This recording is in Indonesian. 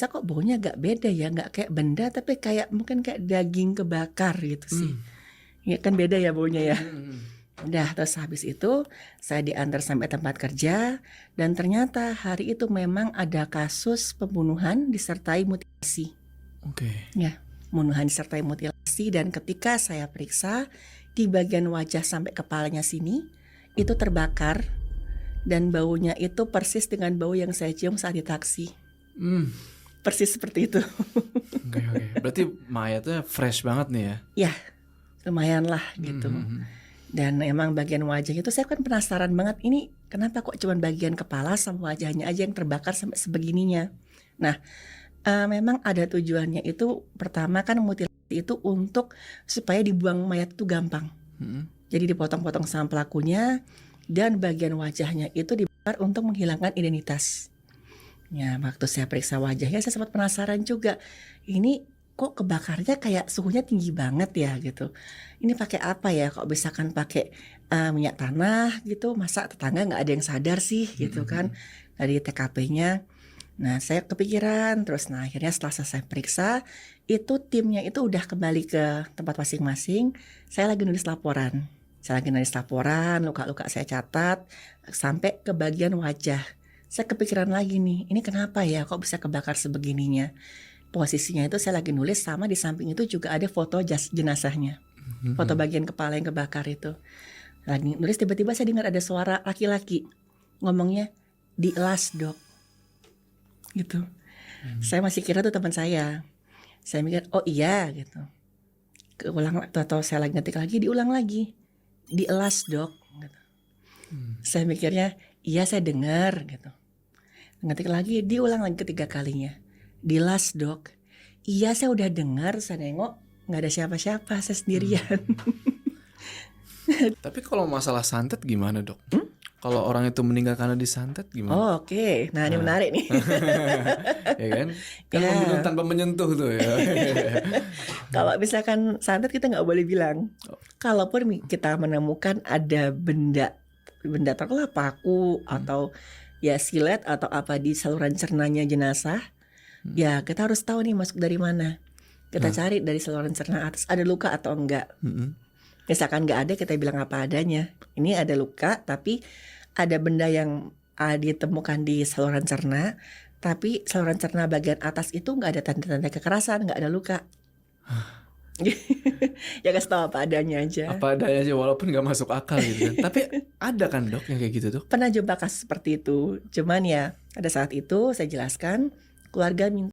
periksa kok baunya agak beda ya, nggak kayak benda tapi kayak mungkin kayak daging kebakar gitu sih. Ya kan beda ya baunya ya. Udah, terus habis itu saya diantar sampai tempat kerja dan ternyata hari itu memang ada kasus pembunuhan disertai mutilasi. Oke. Ya, pembunuhan disertai mutilasi dan ketika saya periksa di bagian wajah sampai kepalanya sini itu terbakar dan baunya itu persis dengan bau yang saya cium saat di taksi. Persis seperti itu. Oke. Berarti mayatnya fresh banget nih ya? Ya, lumayan lah gitu. Dan emang bagian wajah itu saya kan penasaran banget, ini kenapa kok cuma bagian kepala sama wajahnya aja yang terbakar sampai sebegininya. Nah, memang ada tujuannya itu, pertama kan mutilasi itu untuk supaya dibuang mayat itu gampang. Jadi dipotong-potong sama pelakunya dan bagian wajahnya itu dibakar untuk menghilangkan identitas. Ya, waktu saya periksa wajahnya saya sempat penasaran juga, ini kok kebakarnya kayak suhunya tinggi banget ya gitu. Ini pakai apa ya? Kok bisa kan pakai minyak tanah gitu? Masa tetangga nggak ada yang sadar sih gitu kan dari TKP-nya. Nah saya kepikiran terus. Nah akhirnya setelah selesai periksa itu timnya itu udah kembali ke tempat masing-masing. Saya lagi nulis laporan. Luka-luka saya catat sampai ke bagian wajah. Saya kepikiran lagi nih, ini kenapa ya kok bisa kebakar sebegininya? Posisinya itu saya lagi nulis sama di samping itu juga ada foto jenazahnya. Foto bagian kepala yang kebakar itu. Lagi nulis tiba-tiba saya dengar ada suara laki-laki ngomongnya "Dielas dok" gitu. Saya masih kira tuh teman saya. Saya mikir oh iya gitu. Keulang atau saya lagi ngetik lagi diulang lagi "Dielas dok" gitu. Saya mikirnya iya saya dengar gitu. Ngetik lagi diulang lagi ketiga kalinya. "Dilas dok." Iya saya udah dengar, saya nengok nggak ada siapa-siapa, saya sendirian. Tapi kalau masalah santet gimana dok? Kalau orang itu meninggal karena disantet gimana? Oh oke. Nah ini menarik nih. Ya kan? Kan membunuh tanpa menyentuh tuh ya. Kalau misalkan santet kita nggak boleh bilang. Kalaupun kita menemukan ada benda taruhlah paku atau ya silet atau apa di saluran cernanya jenazah, ya kita harus tahu nih masuk dari mana. Kita cari dari saluran cerna atas ada luka atau enggak. Misalkan nggak ada kita bilang apa adanya. Ini ada luka tapi ada benda yang ditemukan di saluran cerna, tapi saluran cerna bagian atas itu nggak ada tanda-tanda kekerasan, nggak ada luka. Ya kasih tahu apa adanya aja. Apa adanya aja walaupun nggak masuk akal gitu kan. Tapi ada kan dok yang kayak gitu tuh? Pernah jumpa kasus seperti itu. Cuman ya pada saat itu saya jelaskan keluarga minta